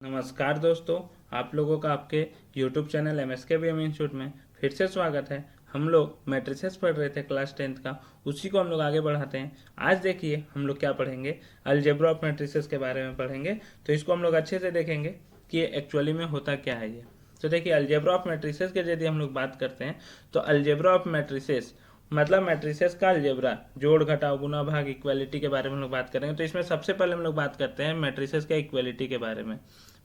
नमस्कार दोस्तों, आप लोगों का आपके YouTube चैनल MSKBM इंस्टीट्यूट में फिर से स्वागत है। हम लोग मैट्रिसेस पढ़ रहे थे क्लास 10th का, उसी को हम लोग आगे बढ़ाते हैं। आज देखिए हम लोग क्या पढ़ेंगे, अलजेब्रा ऑफ मैट्रिसेस के बारे में पढ़ेंगे। तो इसको हम लोग अच्छे से देखेंगे कि ये एक्चुअली में होता क्या है ये। तो देखिए अलजेब्रा ऑफ मैट्रिसेस के यदि हम लोग बात करते हैं तो अलजेब्रा ऑफ मैट्रिसेस मतलब मैट्रिसेस का अलजेब्रा, जोड़ घटाव गुणा भाग इक्वालिटी के बारे में हम लोग बात करेंगे। तो इसमें सबसे पहले हम लोग बात करते हैं मैट्रिसेस के इक्वालिटी के बारे में,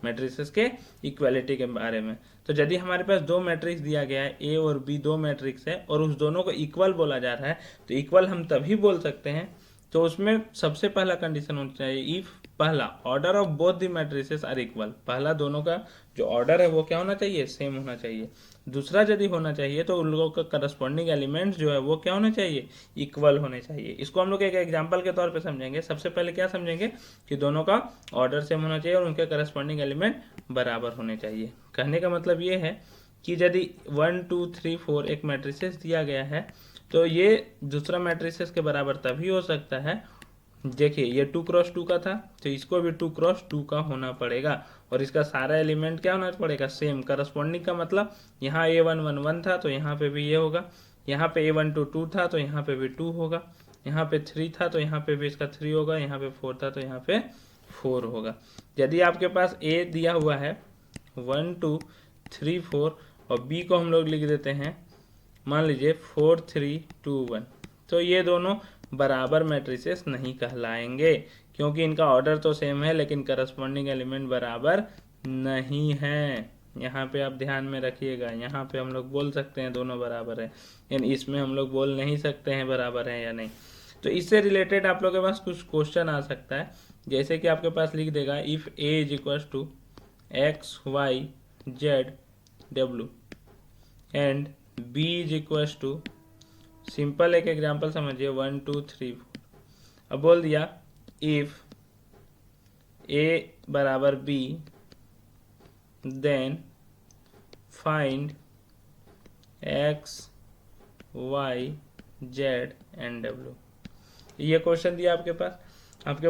मैट्रिसेस के इक्वालिटी के बारे में। तो यदि हमारे पास दो मैट्रिक्स दिया गया है, ए और बी दो मैट्रिक्स है और उस दोनों को इक्वल बोला जा रहा है, तो इक्वल हम तभी बोल सकते हैं। तो उसमें सबसे पहला कंडीशन होना चाहिए, इफ पहला order of both the matrices are equal, पहला दोनों का जो ऑर्डर है वो क्या होना चाहिए, सेम होना चाहिए। दूसरा यदि होना चाहिए तो उन लोगों का करस्पॉन्डिंग एलिमेंट्स जो है वो क्या होने चाहिए, इक्वल होने चाहिए। इसको हम लोग एक एग्जांपल के तौर पे समझेंगे। सबसे पहले क्या समझेंगे कि दोनों का ऑर्डर सेम होना चाहिए और उनके करस्पॉन्डिंग एलिमेंट बराबर होने चाहिए। कहने का मतलब ये है कि यदि 1 2 3 4 एक मैट्रिसेस दिया गया है तो ये दूसरा मैट्रिसेस के बराबर तभी हो सकता है। देखिए ये 2x2 का था तो इसको भी 2x2 का होना पड़ेगा और इसका सारा एलिमेंट क्या होना पड़ेगा, सेम। करस्पॉन्डिंग का मतलब यहाँ A1 1 1 था तो यहाँ पे भी ये होगा, यहाँ पे A1 2 2 था तो यहाँ पे भी 2 होगा, यहाँ पे 3 था तो यहाँ पे भी इसका 3 होगा, यहाँ पे 4 था तो यहाँ पे 4 होगा। यदि आपके पास A दिया हुआ है 1 2 3 4 और B को हम लोग लिख देते हैं मान लीजिए 4 3 2 1, तो ये दोनों बराबर मैट्रिसेस नहीं कहलाएंगे क्योंकि इनका ऑर्डर तो सेम है लेकिन करस्पॉन्डिंग एलिमेंट बराबर नहीं है। यहाँ पे आप ध्यान में रखिएगा, यहाँ पे हम लोग बोल सकते हैं दोनों बराबर है, यानी इसमें हम लोग बोल नहीं सकते हैं बराबर है या नहीं। तो इससे रिलेटेड आप लोगों के पास कुछ क्वेश्चन आ सकता है, जैसे कि आपके पास लिख देगा if A is equal to X Y Z W and B is equal to, simple एक एग्जांपल समझिए 1 2 3 4। अब बोल दिया इफ A बराबर B then find X Y Z and W। ये क्वेश्चन दिया आपके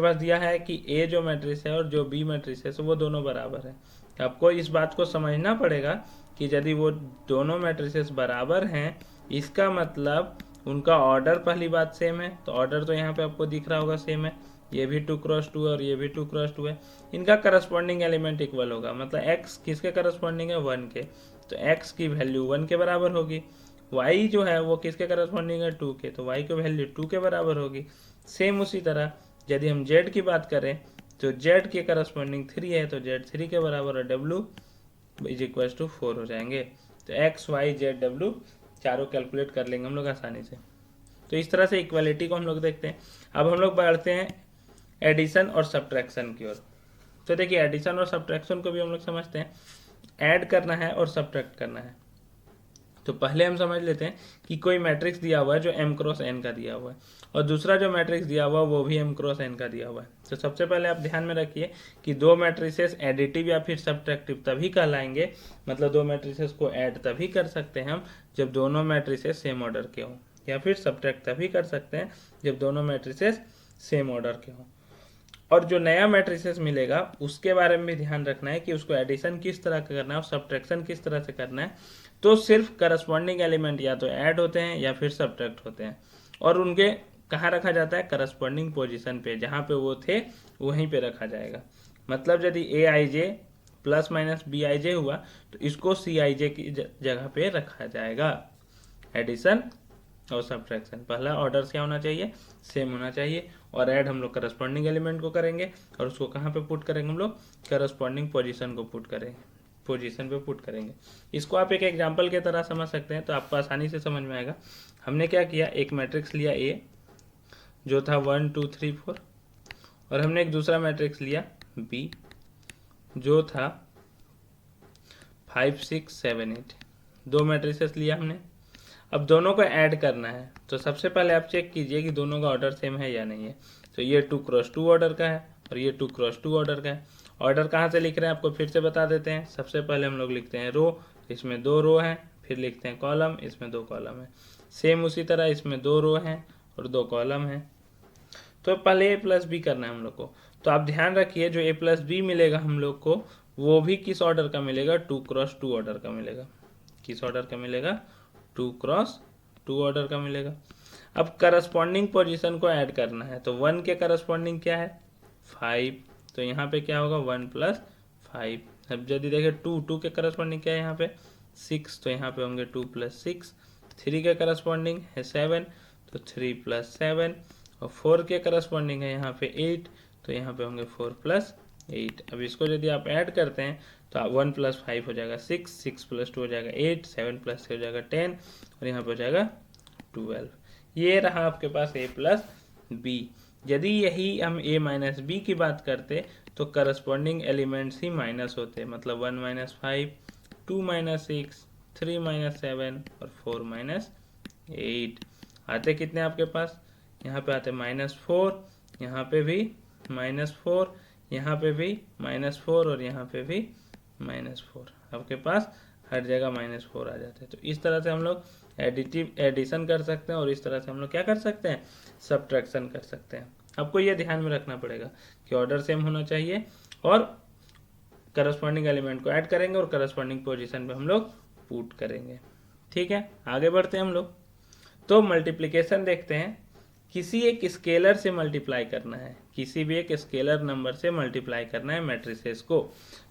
पास दिया है कि A जो मैट्रिक्स है और जो B मैट्रिक्स है वो दोनों बराबर है। आपको इस बात को समझना पड़ेगा कि यदि वो दोनों मैट्रिसेस बराबर हैं इसका मतलब उनका ऑर्डर पहली बात सेम है। तो ऑर्डर तो यहाँ पे आपको दिख रहा होगा सेम है, ये भी 2x2 है और ये भी 2x2 है। इनका करस्पॉन्डिंग एलिमेंट इक्वल होगा, मतलब x किसके करस्पॉन्डिंग है, 1 के, तो x की वैल्यू 1 के बराबर होगी। y जो है वो किसके करस्पॉन्डिंग है, 2 के, तो y की वैल्यू 2 के बराबर होगी। सेम उसी तरह यदि हम z की बात करें तो z के करस्पॉन्डिंग 3 है तो z 3 के बराबर है, w इज इक्वल टू 4 हो जाएंगे। तो x y z w चारों कैलकुलेट कर लेंगे हम लोग आसानी से। तो इस तरह से इक्वालिटी को हम लोग देखते हैं। अब हम लोग बढ़ते हैं एडिशन और सब्ट्रैक्शन की ओर। तो देखिए एडिशन और सब्ट्रैक्शन को भी हम लोग समझते हैं, ऐड करना है और सब्ट्रैक्ट करना है। तो पहले हम समझ लेते हैं कि कोई मैट्रिक्स दिया हुआ है जो m क्रॉस n का दिया हुआ है और दूसरा जो मैट्रिक्स दिया हुआ है वो भी m क्रॉस n का दिया हुआ है। तो सबसे पहले आप ध्यान में रखिए कि दो मैट्रिसेस एडिटिव या फिर सब्ट्रैक्टिव तभी कहलाएंगे, मतलब दो मैट्रिसेस को ऐड तभी कर सकते हैं हम जब दोनों मैट्रिसेस सेम ऑर्डर के हों, या फिर सब्ट्रैक्ट तभी कर सकते हैं जब दोनों मैट्रिसेस सेम ऑर्डर के हों। और जो नया मैट्रिसेस मिलेगा उसके बारे में भी ध्यान रखना है कि उसको एडिशन किस तरह का करना है और सब्ट्रैक्शन किस तरह से करना है। तो सिर्फ करस्पॉन्डिंग एलिमेंट या तो ऐड होते हैं या फिर सब्ट्रैक्ट होते हैं और उनके कहाँ रखा जाता है, करस्पॉन्डिंग पोजीशन पे, जहाँ पे वो थे वहीं पे रखा जाएगा। मतलब यदि AIJ प्लस माइनस BIJ हुआ तो इसको CIJ की जगह पे रखा जाएगा। एडिशन और सब्ट्रैक्शन पहला ऑर्डर क्या होना चाहिए, सेम होना चाहिए, और ऐड हम लोग करस्पॉन्डिंग एलिमेंट को करेंगे और उसको कहाँ पे पुट करेंगे, हम लोग करस्पॉन्डिंग पोजीशन को पुट करेंगे, पोजीशन पे पुट करेंगे। इसको आप एक एग्जांपल के तरह समझ सकते हैं तो आपको आसानी से समझ में आएगा। हमने क्या किया, एक मैट्रिक्स लिया A जो था 1 2 3 4 और हमने एक दूसरा मैट्रिक्स लिया B जो था 5 6 7 8। दो मैट्रिसेस लिया हमने। अब दोनों को ऐड करना है तो सबसे पहले आप चेक कीजिए कि दोनों का ऑर्डर सेम है या नहीं है। तो ये 2x2 ऑर्डर का है और ये 2x2 ऑर्डर का है। ऑर्डर कहाँ से लिख रहे हैं आपको फिर से बता देते हैं। सबसे पहले हम लोग लिखते हैं रो, इसमें 2 रो हैं, फिर लिखते हैं कॉलम, इसमें 2 कॉलम है। सेम उसी तरह इसमें 2 रो हैं और 2 कॉलम हैं। तो पहले A प्लस बी करना है हम लोग को। तो आप ध्यान रखिए जो A प्लस बी मिलेगा हम लोग को वो भी किस ऑर्डर का मिलेगा, 2x2 ऑर्डर का मिलेगा। किस ऑर्डर का मिलेगा, 2x2 ऑर्डर का मिलेगा। अब करस्पॉन्डिंग पोजीशन को ऐड करना है, तो 1 के करस्पॉन्डिंग क्या है, 5, तो यहाँ पे क्या होगा 1 + 5। अब यदि देखें 2 के करस्पॉन्डिंग क्या है यहाँ पे 6, तो यहाँ पे होंगे 2 + 6। 3 के करस्पॉन्डिंग है 7, तो 3 + 7। और 4 के करस्पॉन्डिंग है यहाँ पे 8, तो यहाँ पे होंगे 4 + 8। अब इसको यदि आप ऐड करते हैं तो 1 + 5 हो जाएगा 6, 6 + 2 हो जाएगा 8, 7 + 3 हो जाएगा 10, और यहाँ पे हो जाएगा 12। ये रहा आपके पास a + b। यदि यही हम a - b की बात करते तो करस्पॉन्डिंग एलिमेंट्स ही माइनस होते, मतलब 1 - 5, 2 - 6, 3 - 7 और 4 - 8। आते कितने आपके पास, यहाँ पे आते -4, यहाँ पे भी -4, यहाँ पे भी -4 और यहाँ पे भी -4। आपके पास हर जगह -4 आ जाते हैं। तो इस तरह से हम लोग एडिशन कर सकते हैं और इस तरह से हम लोग क्या कर सकते हैं, सब्ट्रैक्शन कर सकते हैं। आपको ये ध्यान में रखना पड़ेगा कि ऑर्डर सेम होना चाहिए और करस्पॉन्डिंग एलिमेंट को ऐड करेंगे और करस्पॉन्डिंग पोजीशन पे हम लोग पुट करेंगे। ठीक है, आगे बढ़ते हैं हम लोग। तो मल्टीप्लिकेशन देखते हैं, किसी एक स्केलर से मल्टीप्लाई करना है, किसी भी एक स्केलर नंबर से मल्टीप्लाई करना है मैट्रिसेस को।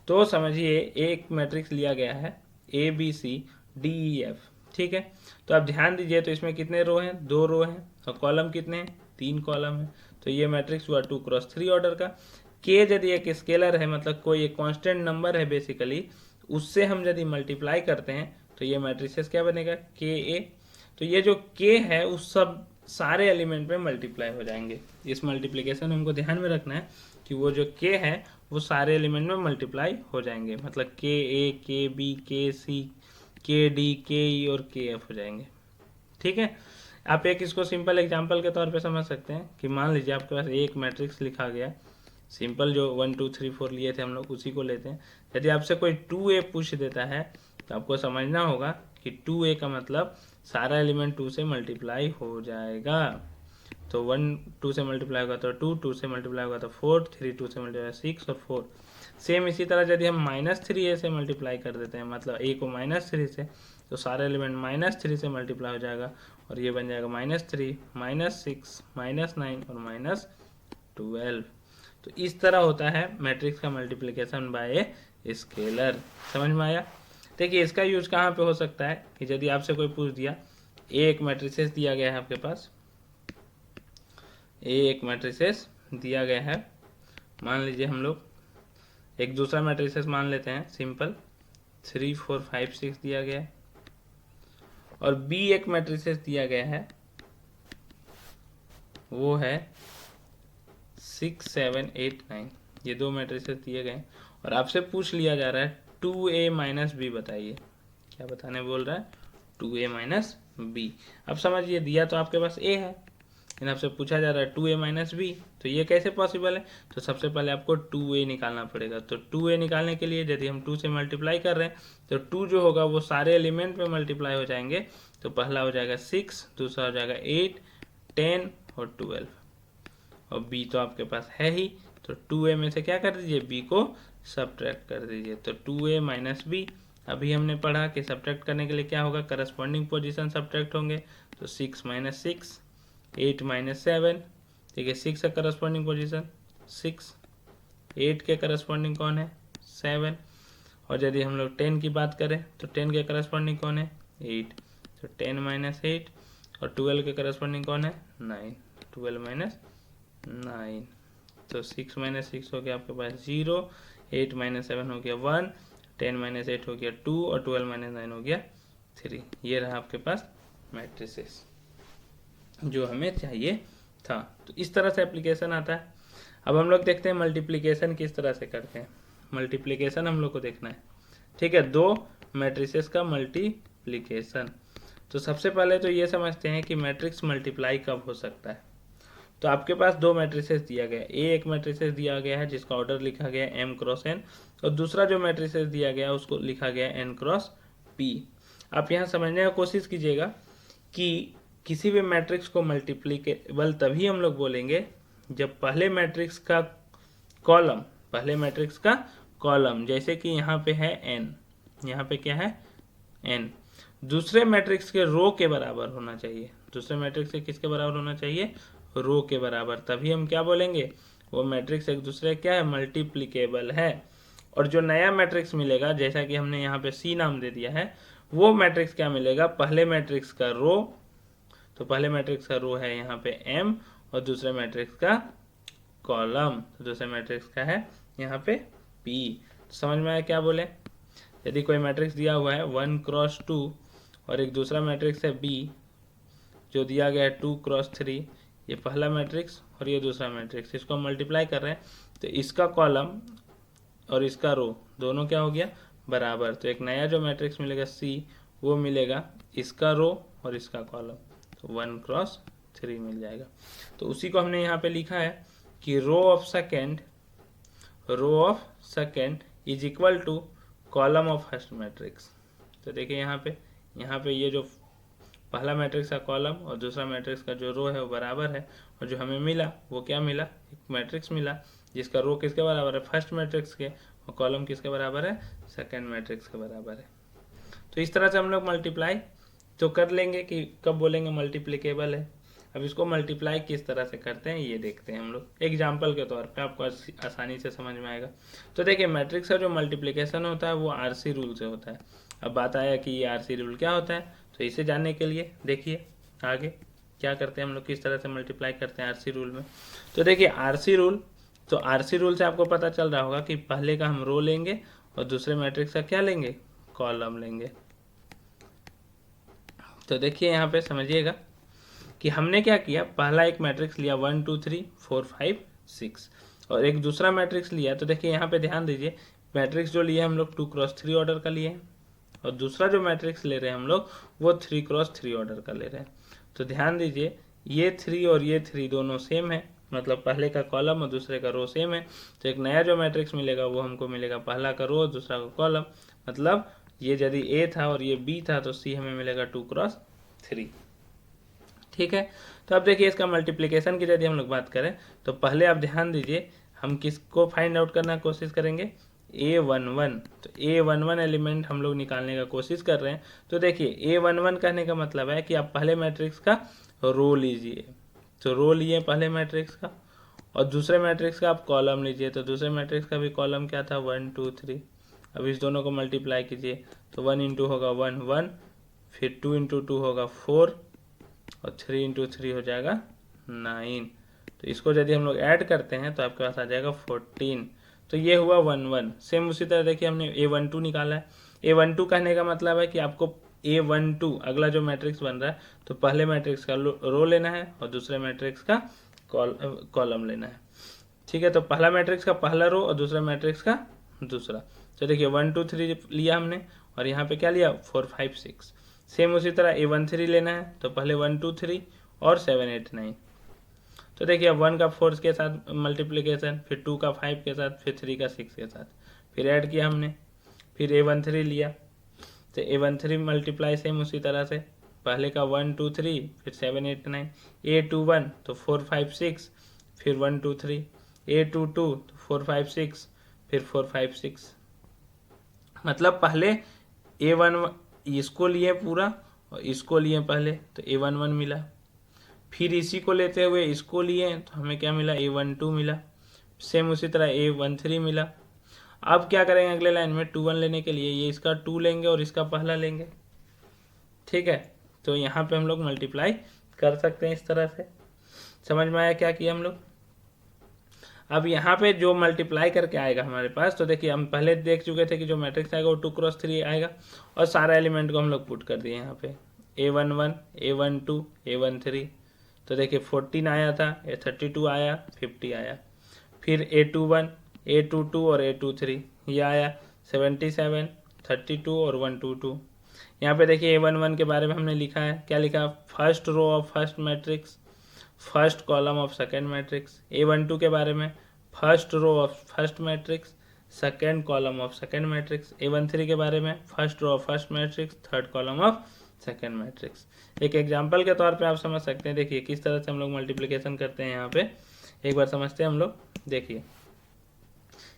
तो समझिए एक मैट्रिक्स लिया गया है ABCDEF, ठीक है। तो आप ध्यान दीजिए, तो इसमें कितने रो हैं, 2 रो हैं, और कॉलम कितने हैं, 3 कॉलम है। तो ये मैट्रिक्स हुआ 2x3 ऑर्डर का। के यदि एक स्केलर है, मतलब कोई एक कांस्टेंट नंबर है बेसिकली, उससे हम यदि मल्टीप्लाई करते हैं तो ये मैट्रिसेस क्या बनेगा, KA। तो ये जो K है उस सब सारे एलिमेंट में मल्टीप्लाई हो जाएंगे। इस मल्टीप्लिकेशन हमको ध्यान में रखना है कि वो जो K है वो सारे एलिमेंट में मल्टीप्लाई हो जाएंगे, मतलब KA, KB, KC, KD, KE और KF हो जाएंगे। ठीक है, आप एक इसको सिंपल एग्जांपल के तौर पे समझ सकते हैं कि मान लीजिए आपके पास एक मैट्रिक्स लिखा गया, सिंपल जो 1 2 3 4 लिए थे हम लोग उसी को लेते हैं। यदि आपसे कोई 2A पूछ देता है तो आपको समझना होगा कि 2A का मतलब सारा एलिमेंट 2 से मल्टीप्लाई हो जाएगा। तो 1 2 से मल्टीप्लाई होगा तो 2, 2 से मल्टीप्लाई होगा तो 4, 3 2 से मल्टीप्लाई 6 और 4। सेम इसी तरह यदि हम -3A से मल्टीप्लाई कर देते हैं, मतलब A को -3 से, तो सारे एलिमेंट -3 से मल्टीप्लाई हो जाएगा और ये बन जाएगा -3, -6, -9 और -12। तो इस तरह होता है मैट्रिक्स का मल्टीप्लिकेशन बाय ए स्केलर। समझ में आया। देखिए इसका यूज कहाँ पे हो सकता है कि यदि आपसे कोई पूछ दिया, एक मैट्रिसेस दिया गया है आपके पास, एक मैट्रिसेस दिया गया है, मान लीजिए हम लोग एक दूसरा मैट्रिसेस मान लेते हैं सिंपल 3 4 5 6 दिया गया है, और बी एक मैट्रिसेस दिया गया है वो है 6 7 8 9। ये 2 मैट्रिसेस दिए गए और आपसे पूछ लिया जा रहा है 2A - b बताइए। क्या बताने बोल रहा है, 2A - b। अब समझिए दिया तो आपके पास A है, लेकिन आपसे पूछा जा रहा है 2A - b, तो ये कैसे पॉसिबल है। तो सबसे पहले आपको 2A निकालना पड़ेगा। तो 2A निकालने के लिए यदि हम 2 से मल्टीप्लाई कर रहे हैं तो 2 जो होगा वो सारे एलिमेंट में मल्टीप्लाई हो जाएंगे। तो पहला हो जाएगा 6, दूसरा हो जाएगा 8, 10 और 12, और b तो आपके पास है ही। तो 2A में से क्या कर दीजिए, b को सब्ट्रैक्ट कर दीजिए। तो 2A - b, अभी हमने पढ़ा कि सब्ट्रैक्ट करने के लिए क्या होगा, करस्पॉन्डिंग पोजीशन सब्ट्रैक्ट होंगे। तो 6 - 6, 8 - 7, ठीक है, 6 का करस्पॉन्डिंग पोजीशन 6, 8 के करस्पॉन्डिंग कौन है 7, और यदि हम लोग 10 की बात करें तो 10 के करस्पॉन्डिंग कौन है 8, तो 10 - 8, और 12 के करस्पॉन्डिंग कौन है 9, 12 - 9। तो 6 - 6 हो गया आपके पास 0, 8 - 7 हो गया 1, 10 - 8 हो गया 2 और 12 - 9 हो गया 3। ये रहा आपके पास मैट्रिसेस जो हमें चाहिए था। तो इस तरह से एप्लीकेशन आता है। अब हम लोग देखते हैं मल्टीप्लिकेशन किस तरह से करते हैं। मल्टीप्लिकेशन हम लोग को देखना है, ठीक है, 2 मैट्रिसेस का मल्टीप्लिकेशन। तो सबसे पहले तो ये समझते हैं कि मैट्रिक्स मल्टीप्लाई कब हो सकता है। तो आपके पास 2 मैट्रिसेस दिया गया है, एक मैट्रिसेस दिया गया है जिसका ऑर्डर लिखा गया है m × n, और दूसरा जो मैट्रिसेस दिया गया है उसको लिखा गया है n × p। आप यहाँ समझने की कोशिश कीजिएगा कि किसी भी मैट्रिक्स को मल्टीप्लीकेबल तभी हम लोग बोलेंगे जब पहले मैट्रिक्स का कॉलम, जैसे कि यहाँ पे है n, यहाँ पे क्या है n, दूसरे मैट्रिक्स के रो के बराबर होना चाहिए। दूसरे मैट्रिक्स के किसके बराबर होना चाहिए? रो के बराबर, तभी हम क्या बोलेंगे? वो मैट्रिक्स एक दूसरे क्या है? मल्टीप्लिकेबल है। और जो नया मैट्रिक्स मिलेगा, जैसा कि हमने यहाँ पे सी नाम दे दिया है, वो मैट्रिक्स क्या मिलेगा? पहले मैट्रिक्स का रो, तो पहले मैट्रिक्स का रो है यहाँ पे m, और दूसरे मैट्रिक्स का कॉलम, तो दूसरे मैट्रिक्स का है यहाँ पे p। तो समझ में आया क्या बोले? यदि कोई मैट्रिक्स दिया हुआ है 1 क्रॉस 2 और एक दूसरा मैट्रिक्स है b जो दिया गया है 2 क्रॉस 3, ये पहला मैट्रिक्स और ये दूसरा मैट्रिक्स, इसको हम मल्टीप्लाई कर रहे हैं, तो इसका कॉलम और इसका रो दोनों क्या हो गया? बराबर। तो एक नया जो मैट्रिक्स मिलेगा C, वो मिलेगा इसका रो और इसका कॉलम, तो 1 क्रॉस 3 मिल जाएगा। तो उसी को हमने यहाँ पे लिखा है कि row of second is equal to column of first matrix. तो देखिए यहाँ पे ये जो पहला मैट्रिक्स का कॉलम और दूसरा मैट्रिक्स का जो रो है वो बराबर है, और जो हमें मिला वो क्या मिला? एक मैट्रिक्स मिला जिसका रो किसके बराबर है? फर्स्ट मैट्रिक्स के, और कॉलम किसके बराबर है? सेकंड मैट्रिक्स के बराबर है। तो इस तरह से हम लोग मल्टीप्लाई तो कर लेंगे कि कब बोलेंगे मल्टीप्लिकेबल है। अब इसको मल्टीप्लाई किस तरह से करते हैं ये देखते हैं हम लोग एग्जाम्पल के तौर पे, आपको आसानी से समझ में आएगा। तो देखिए मैट्रिक्स का जो मल्टीप्लिकेशन होता है वो आरसी रूल से होता है। अब बात आया कि ये आरसी रूल क्या होता है, तो इसे जानने के लिए देखिए आगे क्या करते हैं हम लोग, किस तरह से मल्टीप्लाई करते हैं आरसी रूल में। तो देखिए आरसी रूल से आपको पता चल रहा होगा कि पहले का हम रो लेंगे और दूसरे मैट्रिक्स का क्या लेंगे? कॉलम लेंगे। तो देखिए यहाँ पे समझिएगा कि हमने क्या किया, पहला एक मैट्रिक्स लिया 1 2 3 4 5 6 और एक दूसरा मैट्रिक्स लिया। तो देखिए यहाँ पे ध्यान दीजिए, मैट्रिक्स जो लिए हम लोग 2 क्रॉस 3 ऑर्डर का लिए हैं, और दूसरा जो मैट्रिक्स ले रहे हैं हम लोग वो 3 क्रॉस 3 ऑर्डर का ले रहे हैं। तो ध्यान दीजिए ये 3 और ये 3 दोनों सेम है, मतलब पहले का कॉलम और दूसरे का रो सेम है। तो एक नया जो मैट्रिक्स मिलेगा वो हमको मिलेगा पहला का रो और दूसरा का कॉलम, मतलब ये यदि A था और ये B था तो C हमें मिलेगा 2 क्रॉस 3। ठीक है। तो अब देखिए इसका मल्टीप्लिकेशन की यदि हम लोग बात करें तो पहले आप ध्यान दीजिए हम किसको फाइंड आउट करना कोशिश करेंगे? A11। तो A11 एलिमेंट हम लोग निकालने का कोशिश कर रहे हैं। तो देखिए A11 कहने का मतलब है कि आप पहले मैट्रिक्स का रो लीजिए, तो रो लिए पहले मैट्रिक्स का, और दूसरे मैट्रिक्स का आप कॉलम लीजिए, तो दूसरे मैट्रिक्स का भी कॉलम क्या था? 1 2 3। अब इस दोनों को मल्टीप्लाई कीजिए, तो 1 इंटू होगा 1 1, फिर 2 इंटू 2 होगा 4, और 3 इंटू 3 हो जाएगा 9। तो इसको यदि हम लोग ऐड करते हैं तो आपके पास आ जाएगा 14। तो ये हुआ 1 1। सेम उसी तरह देखिए हमने A12 निकाला है। A12 कहने का मतलब है कि आपको A12 अगला जो मैट्रिक्स बन रहा है तो पहले मैट्रिक्स का रो लेना है और दूसरे मैट्रिक्स का कॉलम लेना है। ठीक है, तो पहला मैट्रिक्स का पहला रो और दूसरा मैट्रिक्स का दूसरा। तो देखिए 1 2 3 लिया हमने, और यहाँ पे क्या लिया? 4 5 6। सेम उसी तरह A13 लेना है, तो पहले 1 2 3 और 7 8 9। तो देखिए अब 1 का 4 के साथ मल्टीप्लिकेशन, फिर 2 का 5 के साथ, फिर 3 का 6 के साथ, फिर ऐड किया हमने, फिर A13 लिया, तो A13 मल्टीप्लाई सेम उसी तरह से, पहले का 1 2 3 फिर 7 8 9, A21 तो 4 5 6 फिर 1 2 3, A22 तो 4 5 6 फिर 4 5 6। मतलब पहले A1 इसको लिए पूरा और इसको लिए पहले, तो A11 मिला, फिर इसी को लेते हुए इसको लिए तो हमें क्या मिला? A12 मिला। सेम उसी तरह A13 मिला। अब क्या करेंगे अगले लाइन में? 2 1 लेने के लिए ये इसका 2 लेंगे और इसका पहला लेंगे। ठीक है, तो यहाँ पे हम लोग मल्टीप्लाई कर सकते हैं इस तरह से। समझ में आया क्या किया हम लोग? अब यहाँ पे जो मल्टीप्लाई करके आएगा हमारे पास, तो देखिए हम पहले देख चुके थे कि जो मैट्रिक्स आएगा वो 2 क्रॉस 3 आएगा, और सारा एलिमेंट को हम लोग पुट कर दिए यहाँ पे, A11 A12 A13। तो देखिए 14 आया था, A32 आया, 50 आया, फिर A21 A22 और A23 ये आया, 77 32 और 122। यहाँ पे देखिए A11 के बारे में हमने लिखा है, क्या लिखा? First row of first matrix, first column of second matrix. A12 के बारे में first row of first matrix, second column of second matrix. A13 के बारे में first row of first matrix, third column of second matrix. एक example के तौर पे आप समझ सकते हैं। देखिए किस तरह से हम लोग मल्टीप्लिकेशन करते हैं यहाँ पे, एक बार समझते हैं हम लोग। देखिए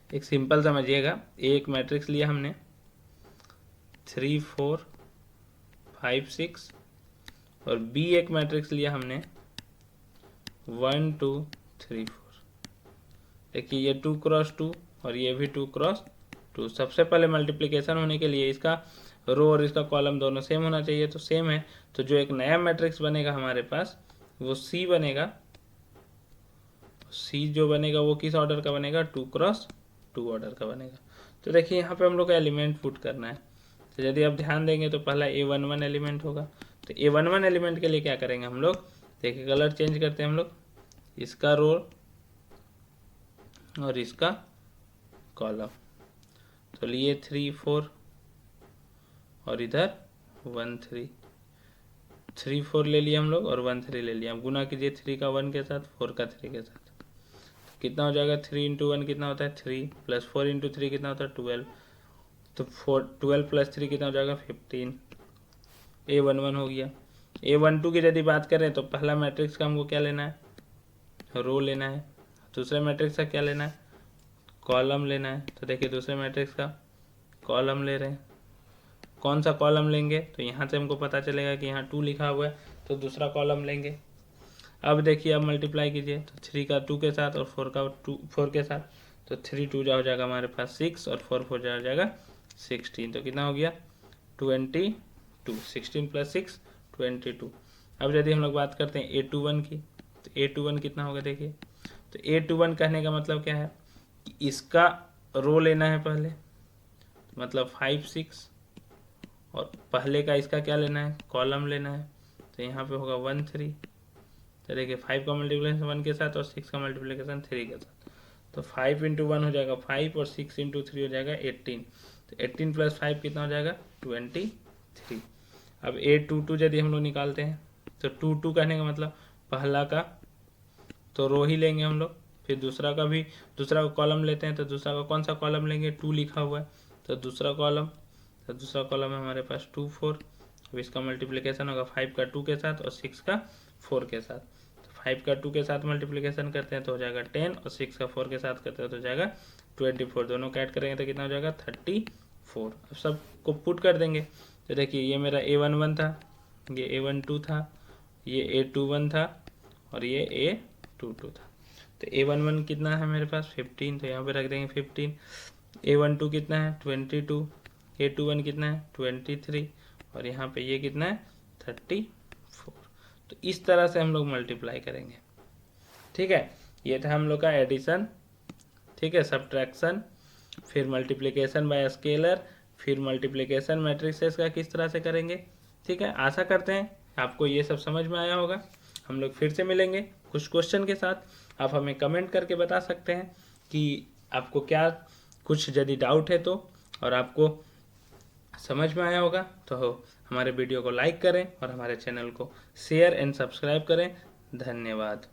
एक सिंपल समझिएगा, एक मैट्रिक्स लिया हमने 3 4 5 6 और बी एक मैट्रिक्स लिया हमने 1 2 3 4। देखिए ये 2 क्रॉस 2 और ये भी 2 क्रॉस 2। सबसे पहले मल्टीप्लिकेशन होने के लिए इसका रो और इसका कॉलम दोनों सेम होना चाहिए, तो सेम है। तो जो एक नया मैट्रिक्स बनेगा हमारे पास वो सी बनेगा। सी जो बनेगा वो किस ऑर्डर का बनेगा, 2 क्रॉस 2 ऑर्डर का बनेगा। तो देखिए यहाँ पे हम लोग को एलिमेंट पुट करना है। तो यदि आप ध्यान देंगे तो पहला A11 एलिमेंट होगा। तो A11 एलिमेंट के लिए क्या करेंगे हम लोग, देखिए कलर चेंज करते हैं हम लोग, इसका रो और इसका कॉलम। तो लिए 3 4 और इधर 1 3, 3 4 ले लिया हम लोग और 1 3 ले लिया। गुना कीजिए 3 का 1 के साथ, 4 का 3 के साथ, तो कितना हो जाएगा 3 इंटू 1 कितना होता है 3, प्लस 4 इंटू 3 कितना होता है 12। तो 12 प्लस 3 कितना हो जाएगा 15। A11 हो गया। A12 की यदि बात करें तो पहला मैट्रिक्स का हमको क्या लेना है, रो लेना है। दूसरे मैट्रिक्स का क्या लेना है, कॉलम लेना है। तो देखिए दूसरे मैट्रिक्स का कॉलम ले रहे हैं। कौन सा कॉलम लेंगे, तो यहाँ से हमको पता चलेगा कि यहाँ 2 लिखा हुआ है, तो दूसरा कॉलम लेंगे। अब देखिए अब मल्टीप्लाई कीजिए, तो 3 का 2 के साथ और 4 का 4 के साथ, तो 3 2 हो जाएगा हमारे पास 6 और 4 4 हो जाएगा 16। तो कितना हो गया 22। 16 प्लस 6 22। अब यदि हम लोग बात करते हैं A21 की, तो A21 कितना होगा देखिए। तो A21 कहने का मतलब क्या है कि इसका रो लेना है पहले, मतलब 5 6, और पहले का इसका क्या लेना है, कॉलम लेना है। तो यहाँ पे होगा 1 3। तो देखिए 5 का मल्टीप्लिकेशन 1 के साथ और 6 का मल्टीप्लिकेशन 3 के साथ। तो 5 इंटू 1 हो जाएगा 5 और 6 इंटू 3 हो जाएगा 18। तो 18 प्लस 5 कितना हो जाएगा 23। अब A22 यदि हम लोग निकालते हैं तो 2 2 कहने का मतलब पहला का तो रो ही लेंगे हम लोग, फिर दूसरा का भी, दूसरा का कॉलम लेते हैं। तो दूसरा का कौन सा कॉलम लेंगे, 2 लिखा हुआ है, तो दूसरा कॉलम, तो दूसरा कॉलम है हमारे पास 2 4। अब इसका मल्टीप्लिकेशन होगा 5 का 2 के साथ और 6 का 4 के साथ। तो 5 का 2 के साथ मल्टीप्लिकेशन करते हैं तो हो जाएगा 10 और 6 का 4 के साथ करते हैं तो हो जाएगा 24। दोनों का ऐड करेंगे तो कितना हो जाएगा 34। अब सबको पुट कर देंगे। तो देखिए ये मेरा A11 था, ये A12 था, ये A21 था और ये A22 था। तो A11 कितना है मेरे पास 15, तो यहाँ पे रख देंगे 15। A12 कितना है 22, A21 कितना है 23 और यहाँ पे ये कितना है 34। तो इस तरह से हम लोग मल्टीप्लाई करेंगे। ठीक है, ये था हम लोग का एडिशन। ठीक है, सब्ट्रैक्शन, फिर मल्टीप्लिकेशन बाय स्केलर, फिर मल्टीप्लिकेशन मैट्रिक्सेस का किस तरह से करेंगे। ठीक है, आशा करते हैं आपको ये सब समझ में आया होगा। हम लोग फिर से मिलेंगे कुछ क्वेश्चन के साथ। आप हमें कमेंट करके बता सकते हैं कि आपको क्या कुछ यदि डाउट है तो, और आपको समझ में आया होगा तो हमारे वीडियो को लाइक करें और हमारे चैनल को शेयर एंड सब्सक्राइब करें। धन्यवाद।